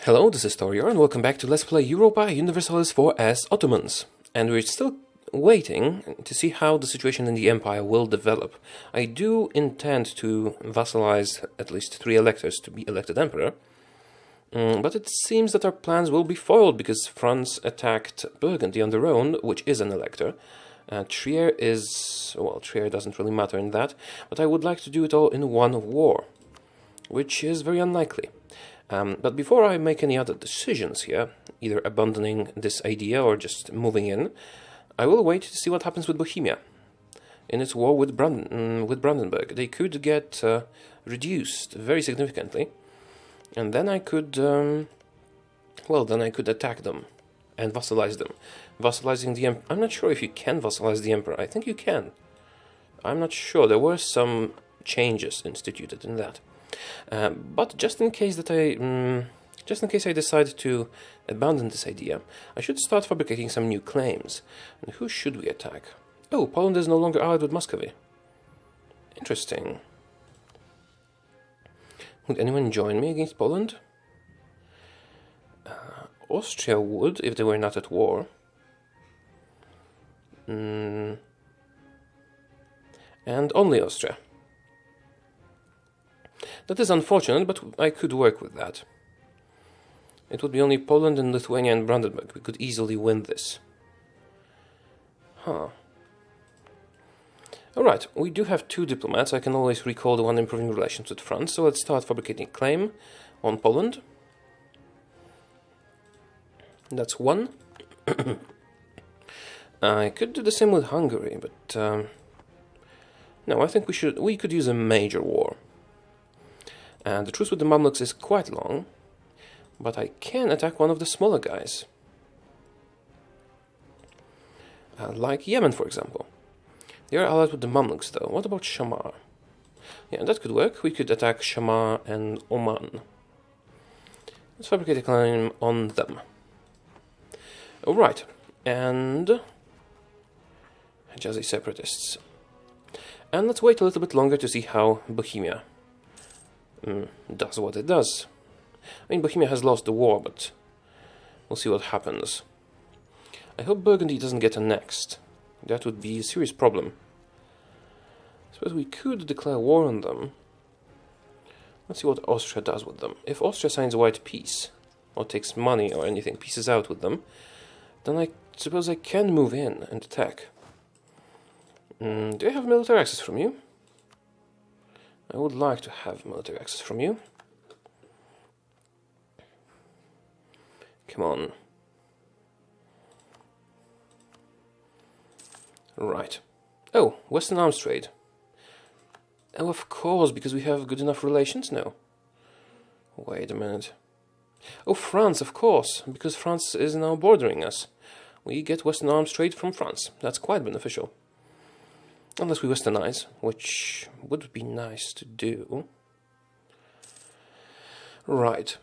Hello, this is Taureor, and welcome back to Let's Play Europa Universalis IV as Ottomans. And we're still waiting to see how the situation in the Empire will develop. I do intend to vassalize at least 3 electors to be elected Emperor, but it seems that our plans will be foiled because France attacked Burgundy on their own, which is an elector. Trier is... well, Trier doesn't really matter in that, but I would like to do it all in one war, which is very unlikely. But before I make any other decisions here, either abandoning this idea or just moving in, I will wait to see what happens with Bohemia in its war with Brandenburg. They could get reduced very significantly, and then I could, then I could attack them and vassalize them. Vassalizing the Emperor. I'm not sure if you can vassalize the Emperor. I think you can. I'm not sure. There were some changes instituted in that. But just in case I decide to abandon this idea, I should start fabricating some new claims. And who should we attack? Oh, Poland is no longer allied with Muscovy. Interesting. Would anyone join me against Poland? Austria would, if they were not at war. And only Austria. That is unfortunate, but I could work with that. It would be only Poland and Lithuania and Brandenburg. We could easily win this. Alright, we do have 2 diplomats. I can always recall the one improving relations with France, so let's start fabricating a claim on Poland. That's 1. I could do the same with Hungary, but no, I think we could use a major war. And the truce with the Mamluks is quite long, but I can attack one of the smaller guys. Like Yemen, for example. They are allied with the Mamluks, though. What about Shamar? Yeah, that could work. We could attack Shamar and Oman. Let's fabricate a claim on them. Alright, and Hijazi separatists. And let's wait a little bit longer to see how Bohemia does what it does. I mean, Bohemia has lost the war, but we'll see what happens. I hope Burgundy doesn't get annexed. That would be a serious problem. I suppose we could declare war on them. Let's see what Austria does with them. If Austria signs a white peace, or takes money or anything, pieces out with them, then I suppose I can move in and attack. Do I have military access from you? I would like to have military access from you. Come on. Right. Oh, Western arms trade. Oh, of course, because we have good enough relations now. Wait a minute. Oh, France, of course, because France is now bordering us. We get Western arms trade from France. That's quite beneficial. Unless we westernize, which would be nice to do. Right.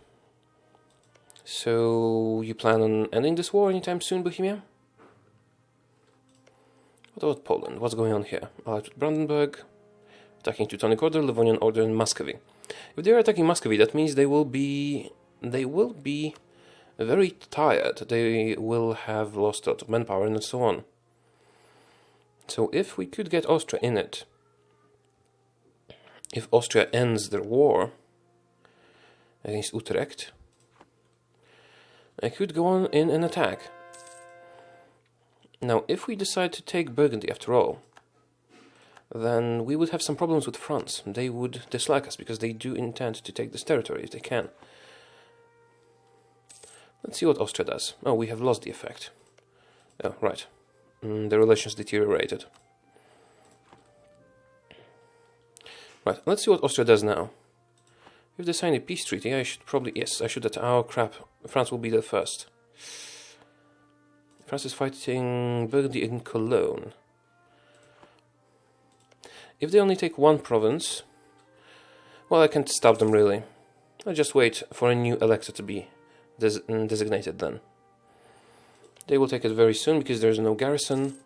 So, you plan on ending this war anytime soon, Bohemia? What about Poland? What's going on here? Allied with Brandenburg, attacking Teutonic Order, Livonian Order, and Muscovy. If they are attacking Muscovy, that means they will be very tired. They will have lost a lot of manpower and so on. So if we could get Austria in it, if Austria ends their war against Utrecht, I could go on in an attack. Now, if we decide to take Burgundy after all, then we would have some problems with France. They would dislike us because they do intend to take this territory if they can. Let's see what Austria does. Oh, we have lost the effect. Oh, right. The relations deteriorated. Right, let's see what Austria does now. If they sign a peace treaty, I should probably... yes, I should... oh, crap. France will be there first. France is fighting Burgundy in Cologne. If they only take 1 province... well, I can't stop them, really. I'll just wait for a new elector to be designated then. They will take it very soon because there's no garrison.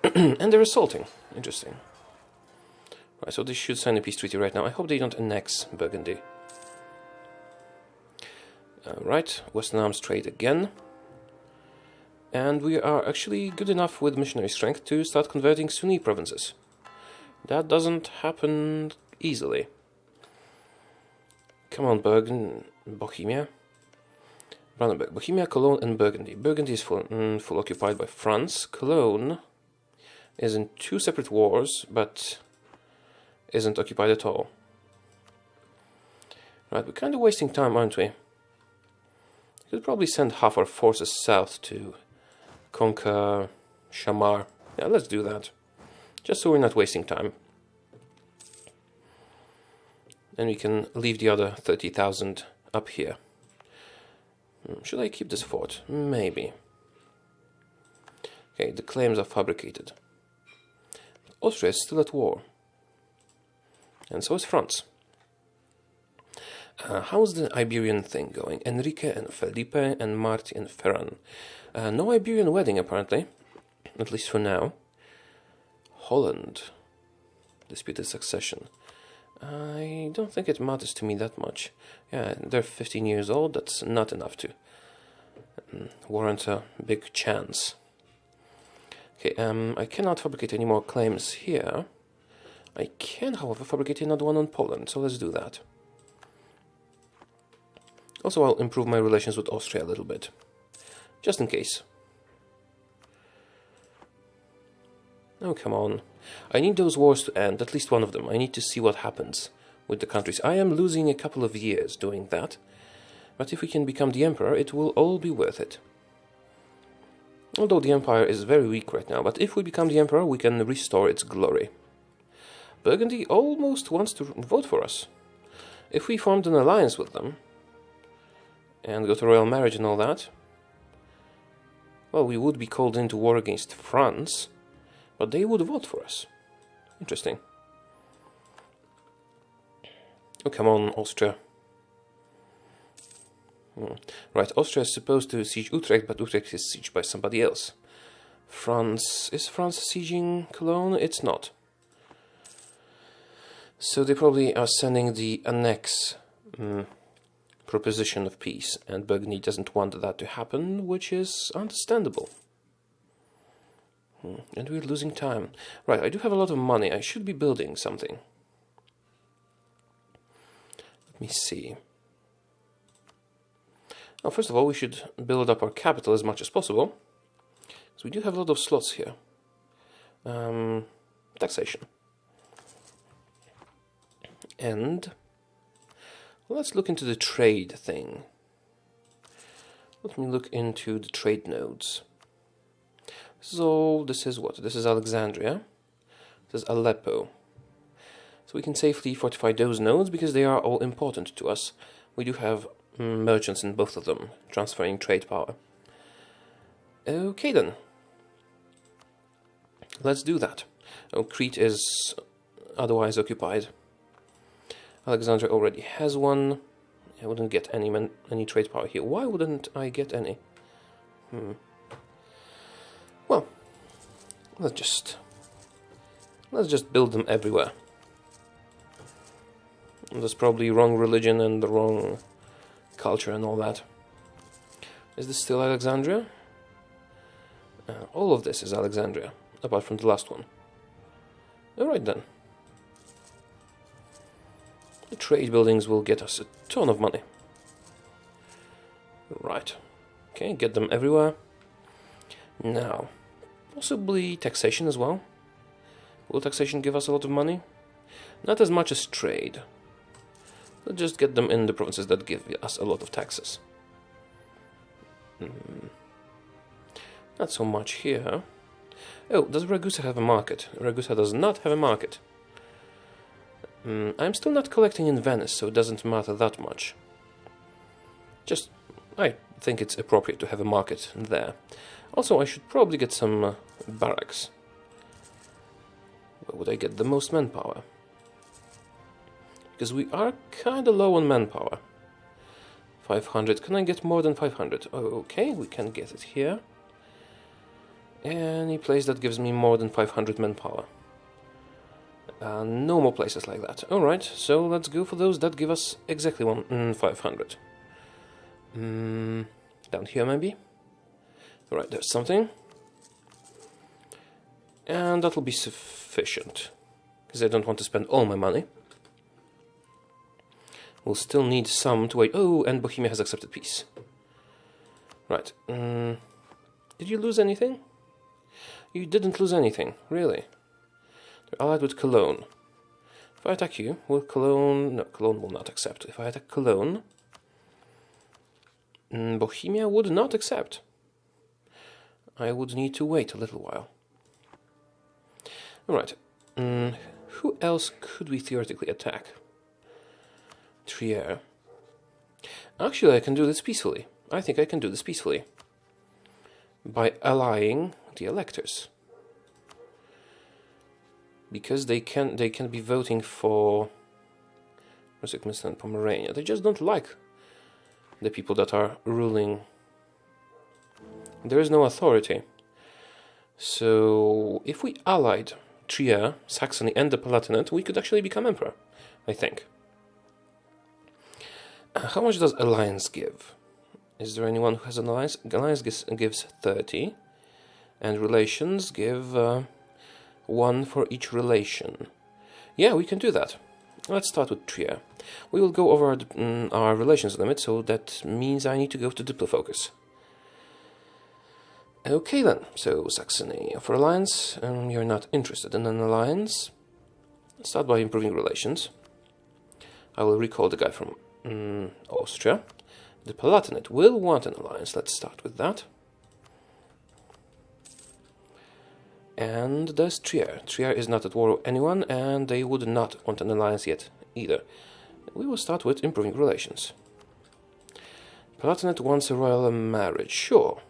And they're assaulting. Interesting. Right, so they should sign a peace treaty right now. I hope they don't annex Burgundy. Right, Western Arms trade again. And we are actually good enough with missionary strength to start converting Sunni provinces. That doesn't happen easily. Come on, Bohemia. Brandenburg, Bohemia, Cologne, and Burgundy. Burgundy is full occupied by France. Cologne is in 2 separate wars, but isn't occupied at all. Right, we're kind of wasting time, aren't we? We could probably send half our forces south to conquer Shamar. Yeah, let's do that. Just so we're not wasting time. And we can leave the other 30,000 up here. Should I keep this fort? Maybe. Okay, the claims are fabricated. Austria is still at war. And so is France. How's the Iberian thing going? Enrique and Felipe and Marti and Ferran. No Iberian wedding, apparently. At least for now. Holland. Disputed succession. I don't think it matters to me that much. Yeah, they're 15 years old. That's not enough to warrant a big chance. Okay, I cannot fabricate any more claims here. I can, however, fabricate another one on Poland, so let's do that. Also, I'll improve my relations with Austria a little bit, just in case. Oh, come on. I need those wars to end, at least one of them. I need to see what happens with the countries. I am losing a couple of years doing that, but if we can become the emperor, it will all be worth it. Although the empire is very weak right now, but if we become the emperor, we can restore its glory. Burgundy almost wants to vote for us. If we formed an alliance with them, and go to royal marriage and all that, well, we would be called into war against France, but they would vote for us. Interesting. Oh, come on, Austria. Right, Austria is supposed to siege Utrecht, but Utrecht is sieged by somebody else. France... Is France sieging Cologne? It's not. So they probably are sending the annex proposition of peace, and Burgundy doesn't want that to happen, which is understandable. And we're losing time. Right, I do have a lot of money. I should be building something. Let me see. Now, first of all, we should build up our capital as much as possible. So we do have a lot of slots here. Taxation. And let's look into the trade thing. Let me look into the trade nodes. So this is what? This is Alexandria. This is Aleppo. So we can safely fortify those nodes because they are all important to us. We do have merchants in both of them, transferring trade power. Okay then. Let's do that. Oh, Crete is otherwise occupied. Alexandria already has one. I wouldn't get any trade power here. Why wouldn't I get any? Well, let's just build them everywhere. There's probably wrong religion and the wrong culture and all that. Is this still Alexandria? All of this is Alexandria, apart from the last one. Alright then. The trade buildings will get us a ton of money. Right. Okay, get them everywhere. Now, possibly taxation as well. Will taxation give us a lot of money? Not as much as trade. Let's just get them in the provinces that give us a lot of taxes. Not so much here. Oh, does Ragusa have a market? Ragusa does not have a market. I'm still not collecting in Venice, so it doesn't matter that much. Just, I think it's appropriate to have a market there. Also, I should probably get some barracks. Where would I get the most manpower? Because we are kind of low on manpower. 500. Can I get more than 500? Oh, okay, we can get it here. Any place that gives me more than 500 manpower. No more places like that. Alright, so let's go for those that give us exactly 500. Down here maybe. Alright, there's something. And that'll be sufficient, because I don't want to spend all my money. We'll still need some to wait. Oh, and Bohemia has accepted peace. Right. Did you lose anything? You didn't lose anything, really. They're allied with Cologne. If I attack you, will Cologne... No, Cologne will not accept. If I attack Cologne, Bohemia would not accept. I would need to wait a little while. Alright. Who else could we theoretically attack? Trier. Actually, I can do this peacefully. I think I can do this peacefully. By allying the electors. Because they can be voting for Russia and Pomerania. They just don't like the people that are ruling. There is no authority. So if we allied Trier, Saxony and the Palatinate, we could actually become emperor, I think. How much does alliance give? Is there anyone who has an alliance? Alliance gives 30, and relations give 1 for each relation. Yeah, we can do that. Let's start with Trier. We will go over our relations limit, so that means I need to go to Diplofocus. Okay then, so Saxony for alliance. You're not interested in an alliance. Start by improving relations. I will recall the guy from Austria. The Palatinate will want an alliance. Let's start with that. And there's Trier. Trier is not at war with anyone, and they would not want an alliance yet either. We will start with improving relations. Palatinate wants a royal marriage. Sure.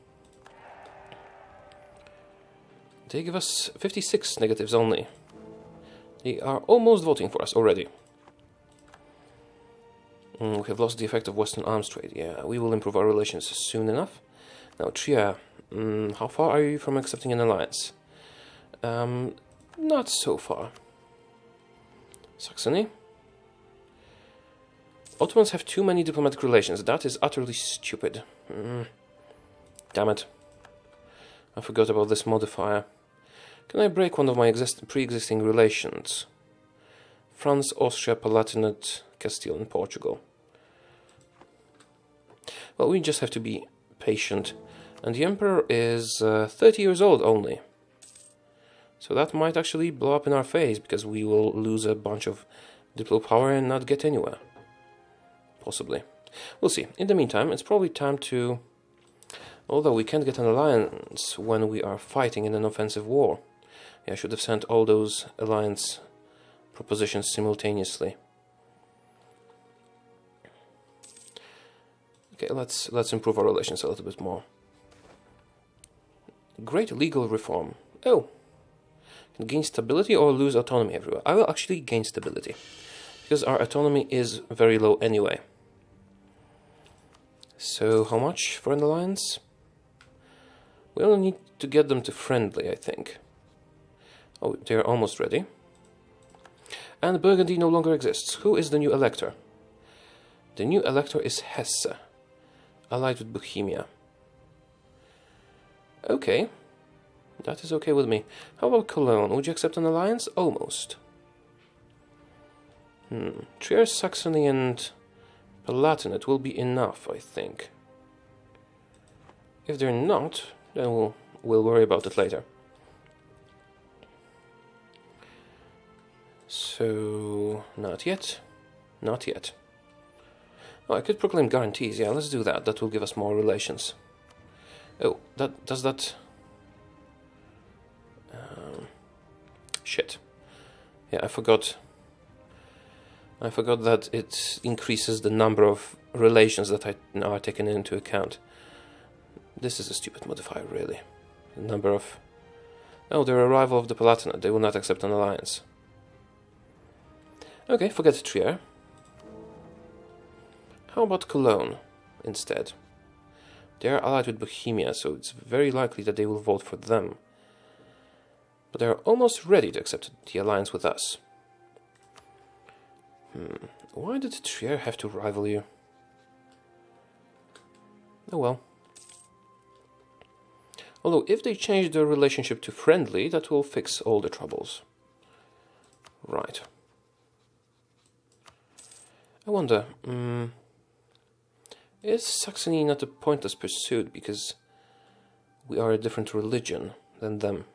They give us 56 negatives only. They are almost voting for us already. We have lost the effect of Western arms trade. Yeah, we will improve our relations soon enough. Now, Trier, how far are you from accepting an alliance? Not so far. Saxony? Ottomans have too many diplomatic relations. That is utterly stupid. Damn it. I forgot about this modifier. Can I break one of my pre-existing relations? France, Austria, Palatinate, Castile and Portugal. Well, we just have to be patient. And the Emperor is 30 years old only. So that might actually blow up in our face, because we will lose a bunch of diplo power and not get anywhere. Possibly. We'll see. In the meantime, it's probably time to... Although we can't get an alliance when we are fighting in an offensive war. Yeah, I should have sent all those alliance propositions simultaneously. Okay, let's improve our relations a little bit more. Great legal reform. Oh. Gain stability or lose autonomy everywhere? I will actually gain stability, because our autonomy is very low anyway. So how much for an alliance? We only need to get them to friendly, I think. Oh, they're almost ready. And Burgundy no longer exists. Who is the new elector? The new elector is Hesse, allied with Bohemia. Okay. That is okay with me. How about Cologne? Would you accept an alliance? Almost. Trier, Saxony and Palatinate will be enough, I think. If they're not, then we'll worry about it later. So, not yet. Not yet. Oh, I could proclaim guarantees. Yeah, let's do that. That will give us more relations. Oh, does that... Shit. Yeah, I forgot that it increases the number of relations that are taken into account. This is a stupid modifier, really. The number of... Oh, they're a rival of the Palatinate. They will not accept an alliance. Okay, forget Trier. How about Cologne instead? They are allied with Bohemia, so it's very likely that they will vote for them. But they are almost ready to accept the alliance with us. Why did Trier have to rival you? Oh well. Although, if they change their relationship to friendly, that will fix all the troubles. Right. I wonder, is Saxony not a pointless pursuit because we are a different religion than them?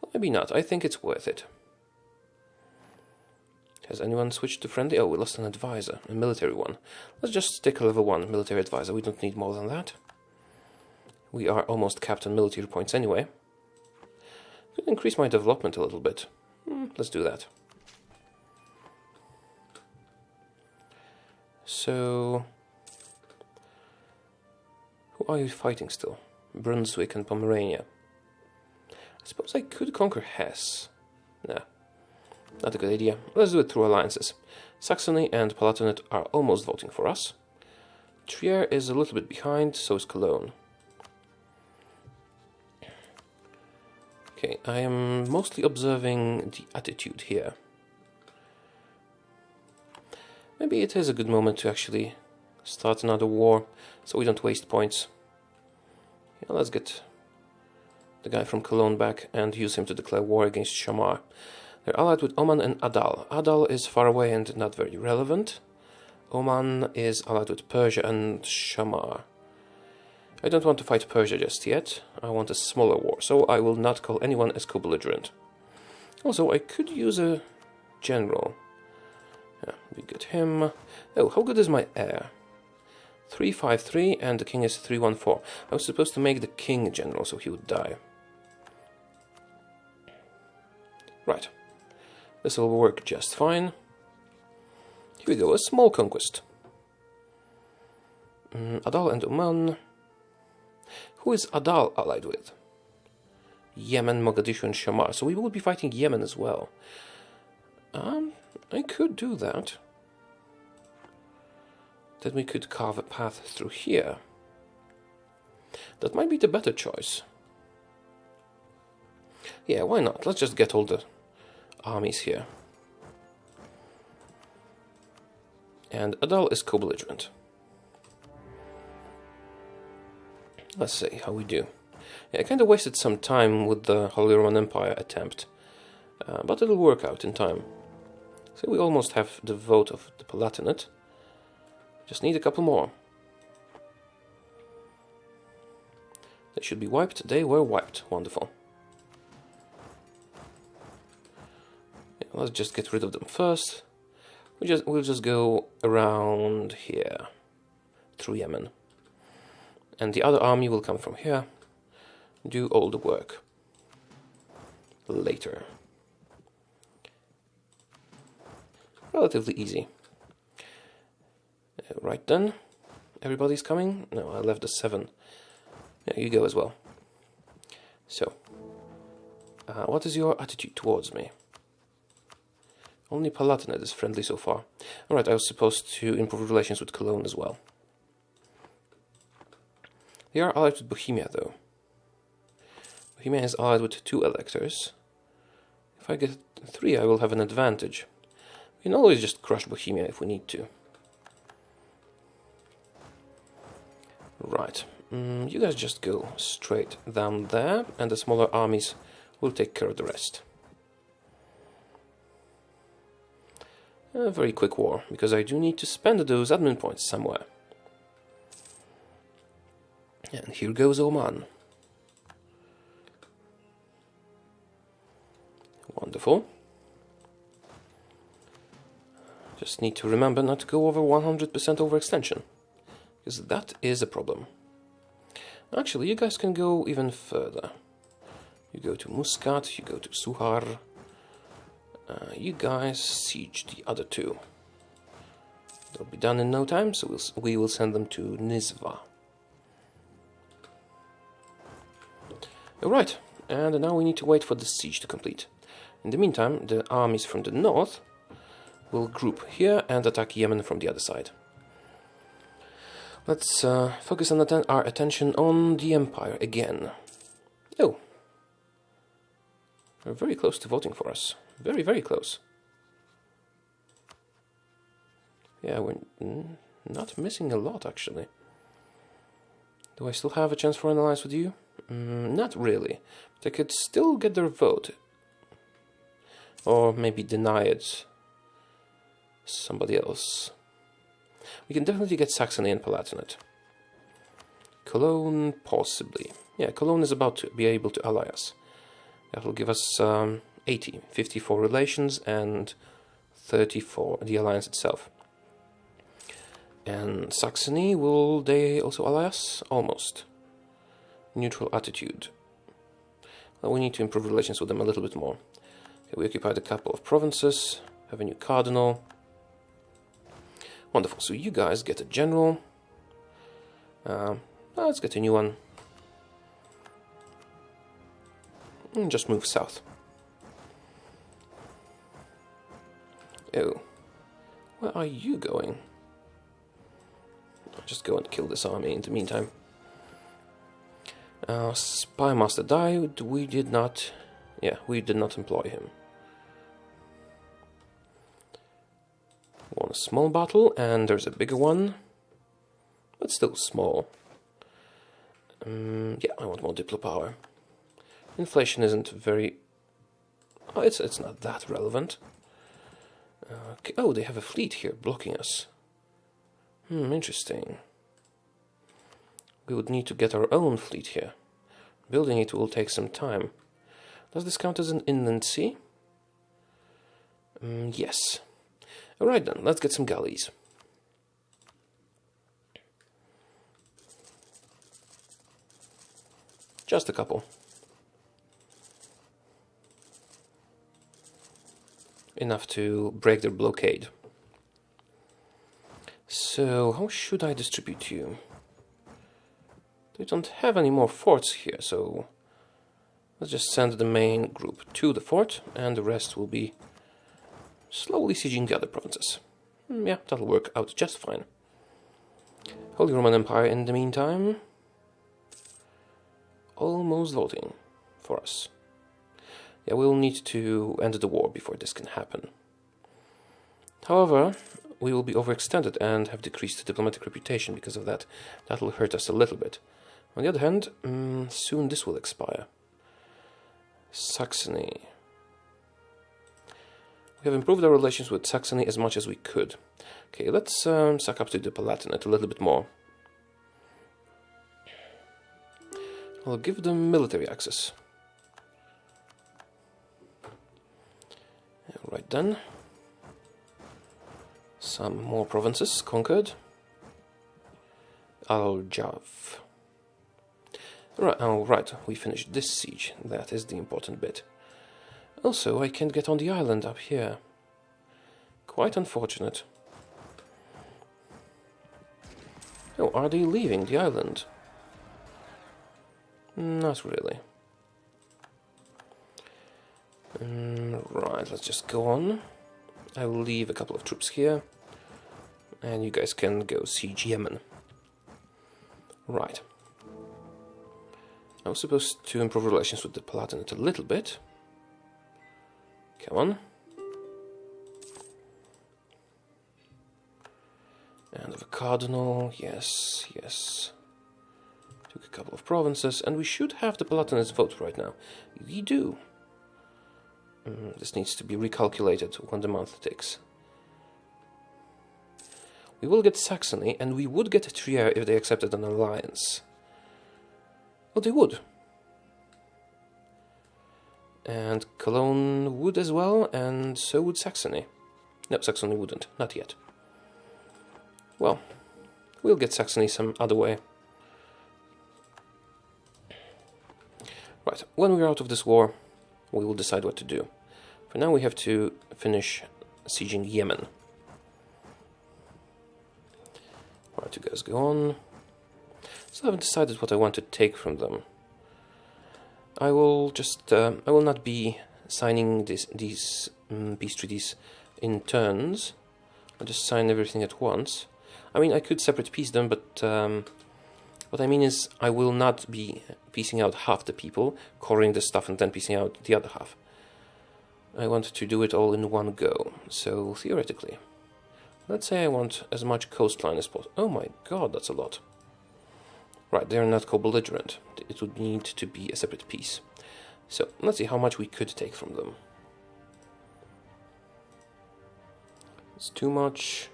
Well, maybe not. I think it's worth it. Has anyone switched to friendly? Oh, we lost an advisor, a military one. Let's just stick a level 1 military advisor. We don't need more than that. We are almost capped on military points anyway. Could increase my development a little bit. Let's do that. So, who are you fighting still? Brunswick and Pomerania. I suppose I could conquer Hesse. Nah, not a good idea. Let's do it through alliances. Saxony and Palatinate are almost voting for us. Trier is a little bit behind, so is Cologne. Okay, I am mostly observing the attitude here. Maybe it is a good moment to actually start another war, so we don't waste points. Yeah, let's get the guy from Cologne back and use him to declare war against Shamar. They're allied with Oman and Adal. Adal is far away and not very relevant. Oman is allied with Persia and Shamar. I don't want to fight Persia just yet. I want a smaller war, so I will not call anyone as co-belligerent. Also, I could use a general. Yeah, we get him. Oh, how good is my heir? 353 and the king is 314. I was supposed to make the king general so he would die. Right. This will work just fine. Here we go, a small conquest. Adal and Oman. Who is Adal allied with? Yemen, Mogadishu and Shamar. So we will be fighting Yemen as well. I could do that. Then we could carve a path through here. That might be the better choice. Yeah, why not? Let's just get all the armies here. And Adal is co-belligerent. Let's see how we do. Yeah, I kind of wasted some time with the Holy Roman Empire attempt, but it'll work out in time. So we almost have the vote of the Palatinate. Just need a couple more. They should be wiped. They were wiped. Wonderful. Yeah, let's just get rid of them first. We'll just go around here through Yemen. And the other army will come from here, do all the work later. Relatively easy. Right then, everybody's coming? No, I left the 7. Yeah, you go as well. So, what is your attitude towards me? Only Palatinate is friendly so far. Alright, I was supposed to improve relations with Cologne as well. They are allied with Bohemia, though. Bohemia is allied with 2 electors. If I get 3, I will have an advantage. We can always just crush Bohemia if we need to. Right. You guys just go straight down there, and the smaller armies will take care of the rest. A very quick war, because I do need to spend those admin points somewhere. And here goes Oman. Wonderful. Just need to remember not to go over 100% overextension, because that is a problem. Actually, you guys can go even further. You go to Muscat, you go to Suhar. You guys siege the other 2. They'll be done in no time, so we will send them to Nizva. Alright, and now we need to wait for the siege to complete. In the meantime, the armies from the north will group here and attack Yemen from the other side. Let's focus our attention on the Empire again. Oh, they're very close to voting for us. Very, very close. Yeah, we're not missing a lot, actually. Do I still have a chance for an alliance with you? Not really. But I could still get their vote. Or maybe deny it somebody else. We can definitely get Saxony and Palatinate. Cologne, possibly. Yeah, Cologne is about to be able to ally us. That will give us 80, 50 for relations and 30 for the alliance itself. And Saxony, will they also ally us? Almost. Neutral attitude. Well, we need to improve relations with them a little bit more. Okay, we occupied a couple of provinces, have a new cardinal. Wonderful, so you guys get a general. Let's get a new one. And just move south. Oh, where are you going? I'll just go and kill this army in the meantime. Spy master died. We did not employ him. Won a small battle, and there's a bigger one, but still small. Yeah, I want more diplo power. Inflation isn't very... Oh, it's not that relevant. Okay. Oh, they have a fleet here blocking us. Interesting. We would need to get our own fleet here. Building it will take some time. Does this count as an inland sea? Yes. Alright then, let's get some galleys. Just a couple. Enough to break their blockade. So, how should I distribute you? They don't have any more forts here, so let's just send the main group to the fort, and the rest will be slowly sieging the other provinces. Yeah, that'll work out just fine. Holy Roman Empire, in the meantime, almost voting for us. Yeah, we'll need to end the war before this can happen. However, we will be overextended and have decreased diplomatic reputation because of that. That'll hurt us a little bit. On the other hand, soon this will expire. Saxony. We have improved our relations with Saxony as much as we could. Okay, let's suck up to the Palatinate a little bit more. I'll give them military access. Right then. Some more provinces conquered. Aljav. Right, we finished this siege. That is the important bit. Also, I can't get on the island up here. Quite unfortunate. Oh, are they leaving the island? Not really. Right, let's just go on. I will leave a couple of troops here. And you guys can go siege Yemen. Right. I was supposed to improve relations with the Palatinate a little bit. Come on. And of a cardinal, yes, yes. Took a couple of provinces, and we should have the Palatinate's vote right now. We do. This needs to be recalculated when the month ticks. We will get Saxony, and we would get Trier if they accepted an alliance. Well, they would. And Cologne would as well, and so would Saxony. No, Saxony wouldn't. Not yet. Well, we'll get Saxony some other way. Right, when we're out of this war, we will decide what to do. For now, we have to finish sieging Yemen. Right, you guys go on. Still haven't decided what I want to take from them. I will just, I will not be signing these peace treaties in turns. I'll just sign everything at once. I mean, I could separate peace them, but what I mean is I will not be piecing out half the people, coring the stuff and then piecing out the other half. I want to do it all in one go, so theoretically. Let's say I want as much coastline as possible. Oh my god, that's a lot. Right, they're not co-belligerent. It would need to be a separate piece. So, let's see how much we could take from them. It's too much.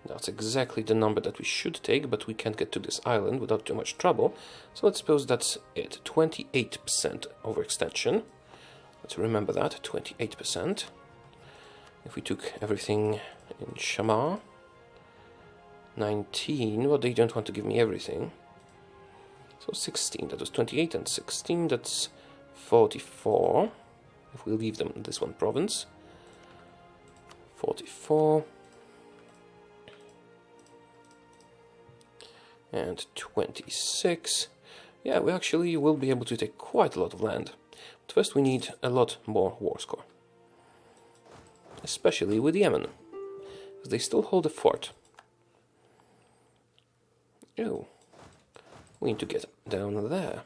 That's exactly the number that we should take, but we can't get to this island without too much trouble. So let's suppose that's it. 28% overextension. Let's remember that, 28%. If we took everything in Shama, 19, well, they don't want to give me everything. So 16, that was 28, and 16, that's 44. If we leave them in this one province. 44. And 26. Yeah, we actually will be able to take quite a lot of land. But first we need a lot more war score. Especially with Yemen, because they still hold a fort. Oh, we need to get down there.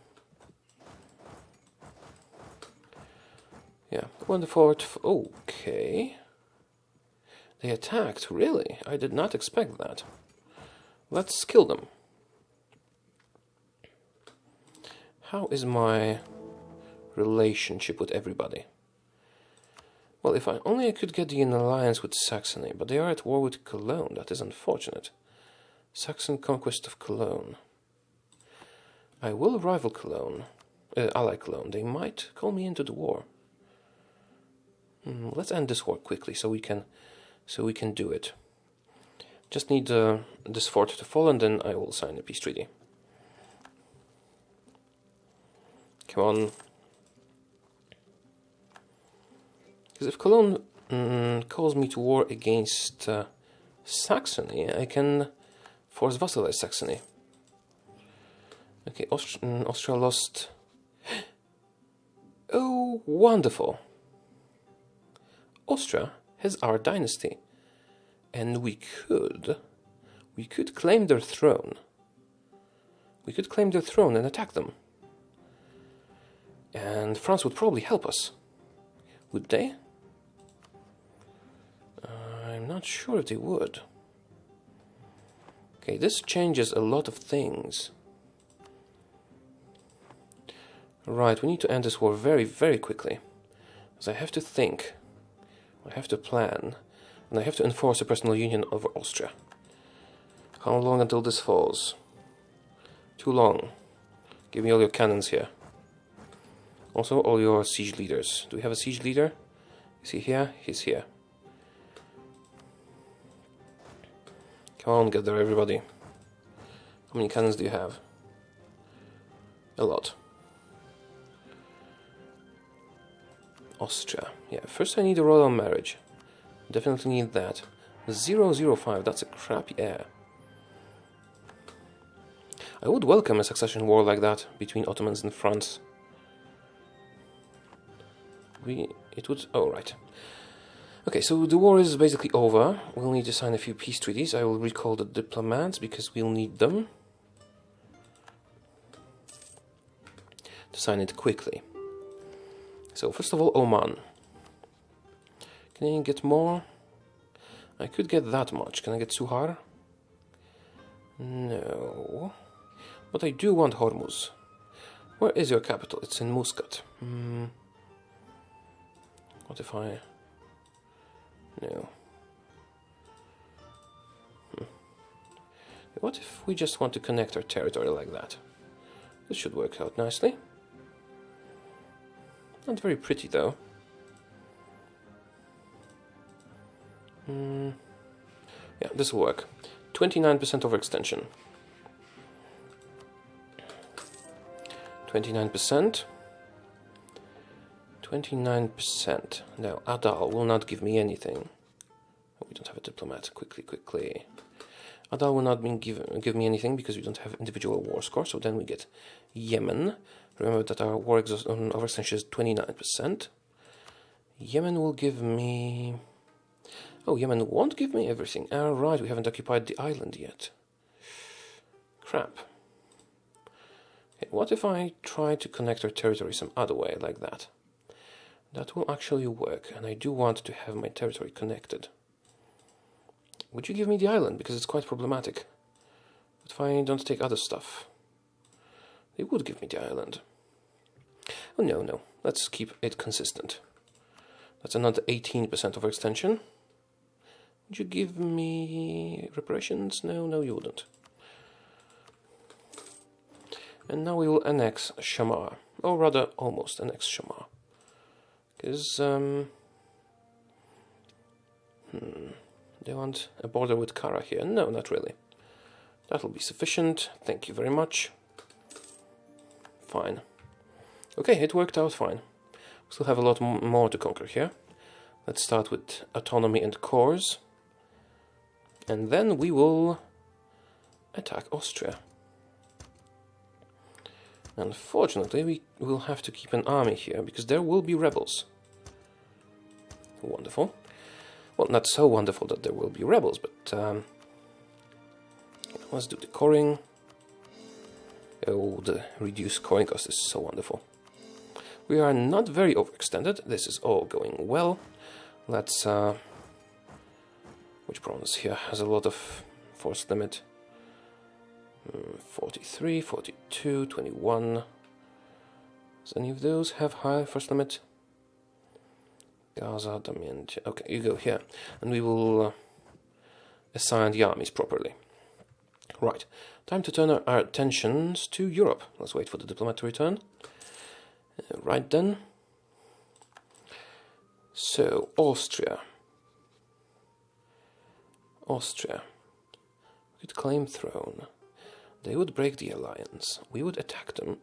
Yeah, when the fort... Okay. They attacked, really? I did not expect that. Let's kill them. How is my relationship with everybody? Well, if I only could get an alliance with Saxony, but they are at war with Cologne. That is unfortunate. Saxon conquest of Cologne. I will rival Cologne, ally Cologne. They might call me into the war. Let's end this war quickly, so we can do it. Just need this fort to fall, and then I will sign a peace treaty. Come on. Because if Cologne calls me to war against Saxony, I can force vassalize Saxony. Okay, Austria lost... Oh, wonderful! Austria has our dynasty, and we could claim their throne. We could claim their throne and attack them. And France would probably help us. Would they? I'm not sure if they would. Okay, this changes a lot of things. Right, we need to end this war very, very quickly. Because I have to think, I have to plan, and I have to enforce a personal union over Austria. How long until this falls? Too long. Give me all your cannons here. Also, all your siege leaders. Do we have a siege leader? Is he here? He's here. Come on, get there, everybody. How many cannons do you have? A lot. Austria. Yeah, first I need a royal marriage. Definitely need that. 005, that's a crappy heir. I would welcome a succession war like that between Ottomans and France. It would... Oh, right. Okay, so the war is basically over. We'll need to sign a few peace treaties. I will recall the diplomats because we'll need them to sign it quickly. So, first of all, Oman. Can I get more? I could get that much. Can I get Suhar? No. But I do want Hormuz. Where is your capital? It's in Muscat. What if I... No. What if we just want to connect our territory like that? This should work out nicely. Not very pretty, though. Yeah, this will work. 29% overextension. 29%. 29%. Now, Adal will not give me anything. Oh, we don't have a diplomat. Quickly. Adal will not give me anything because we don't have individual war score. So then we get Yemen. Remember that our war overextension is 29%. Yemen will give me... Oh, Yemen won't give me everything. Right, we haven't occupied the island yet. Crap. Okay, what if I try to connect our territory some other way, like that? That will actually work, and I do want to have my territory connected. Would you give me the island? Because it's quite problematic. But if I don't take other stuff, they would give me the island. Oh no, no, let's keep it consistent. That's another 18% overextension. Would you give me reparations? No, no you wouldn't. And now we will annex Shamar, or rather almost annex Shamar. Because they want a border with Kara here. No, not really. That'll be sufficient. Thank you very much. Fine. Okay, it worked out fine. We still have a lot more to conquer here. Let's start with autonomy and cores. And then we will attack Austria. Unfortunately, we will have to keep an army here, because there will be rebels. Wonderful. Well, not so wonderful that there will be rebels, but let's do the coring. Oh, the reduced coring cost is so wonderful. We are not very overextended. This is all going well. Let's... which province here has a lot of force limit? 43, 42, 21. Does any of those have high force limit? Gaza, Damien. Okay, you go here. And we will assign the armies properly. Right. Time to turn our attentions to Europe. Let's wait for the diplomat to return. Right then. So, Austria. Austria. We could claim throne. They would break the alliance. We would attack them,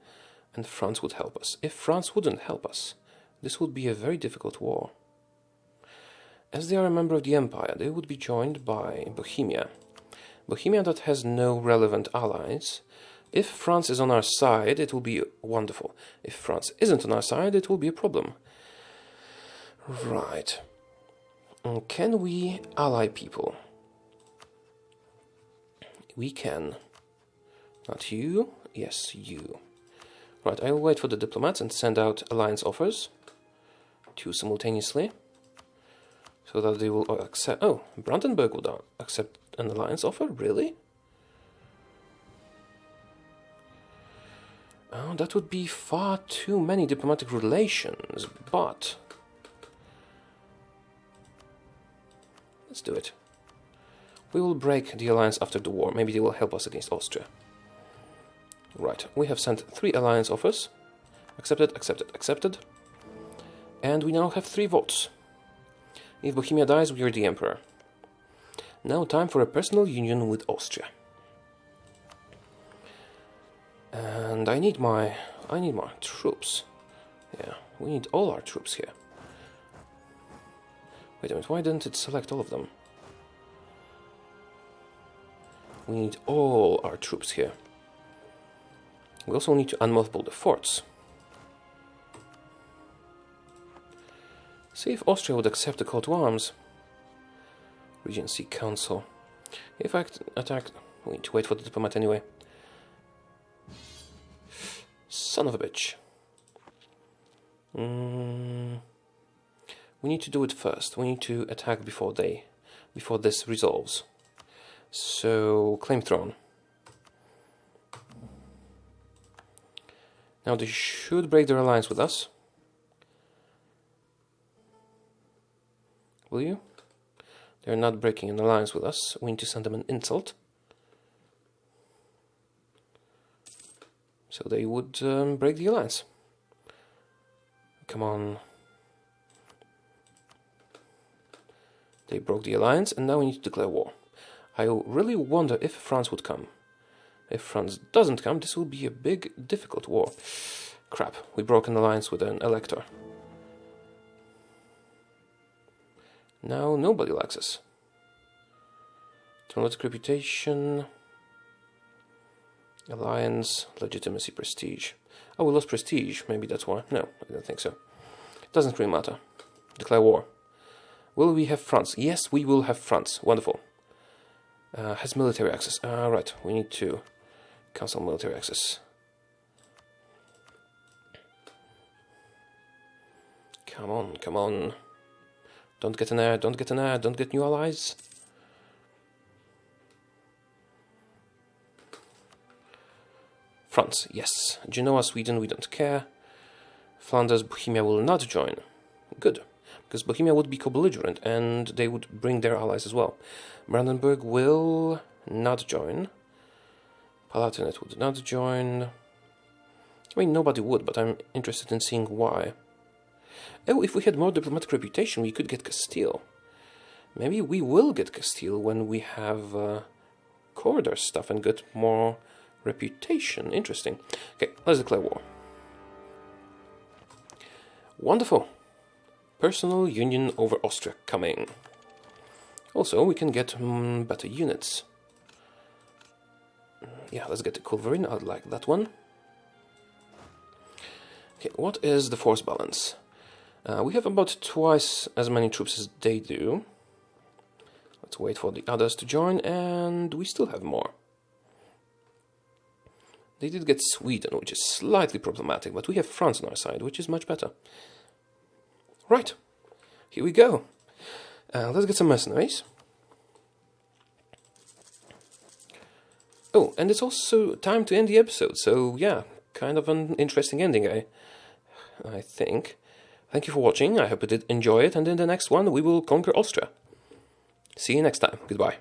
and France would help us. If France wouldn't help us, this would be a very difficult war. As they are a member of the Empire, they would be joined by Bohemia. Bohemia that has no relevant allies. If France is on our side, it will be wonderful. If France isn't on our side, it will be a problem. Right. Can we ally people? We can. Not you. Yes, you. Right, I will wait for the diplomats and send out alliance offers. 2 simultaneously. So that they will accept... Oh, Brandenburg would accept an alliance offer? Really? Oh, that would be far too many diplomatic relations, but... Let's do it. We will break the alliance after the war. Maybe they will help us against Austria. Right, we have sent 3 alliance offers. Accepted, accepted, accepted. And we now have 3 votes. If Bohemia dies, we are the emperor. Now time for a personal union with Austria. And I need my troops. Yeah, we need all our troops here. Wait a minute, why didn't it select all of them? We need all our troops here. We also need to unmothball the forts. See if Austria would accept the call to arms. Regency Council. If I attack... We need to wait for the diplomat anyway. Son of a bitch. We need to do it first. We need to attack before this resolves. So, claim throne. Now they should break their alliance with us. Will you? They're not breaking an alliance with us. We need to send them an insult. So they would break the alliance. Come on. They broke the alliance and now we need to declare war. I really wonder if France would come. If France doesn't come, this will be a big, difficult war. Crap, we broke an alliance with an elector. Now nobody likes us. Diplomatic reputation, alliance, legitimacy, prestige. Oh, we lost prestige, maybe that's why. No, I don't think so. Doesn't really matter. Declare war. Will we have France? Yes, we will have France. Wonderful. Has military access. Right, we need to cancel military access. Come on, come on. Don't get an heir, don't get an heir, don't get new allies. France, yes. Genoa, Sweden, we don't care. Flanders, Bohemia will not join. Good, because Bohemia would be co-belligerent and they would bring their allies as well. Brandenburg will not join. Palatinate would not join. I mean, nobody would, but I'm interested in seeing why. Oh, if we had more diplomatic reputation, we could get Castile. Maybe we will get Castile when we have corridor stuff and get more reputation. Interesting. Okay, let's declare war. Wonderful. Personal union over Austria coming. Also, we can get better units. Yeah, let's get the Culverin. I'd like that one. Okay, what is the force balance? We have about twice as many troops as they do. Let's wait for the others to join, and we still have more. They did get Sweden, which is slightly problematic, but we have France on our side, which is much better. Right, here we go. Let's get some mercenaries. Oh, and it's also time to end the episode, so yeah, kind of an interesting ending, I think. Thank you for watching, I hope you did enjoy it, and in the next one we will conquer Austria. See you next time, goodbye.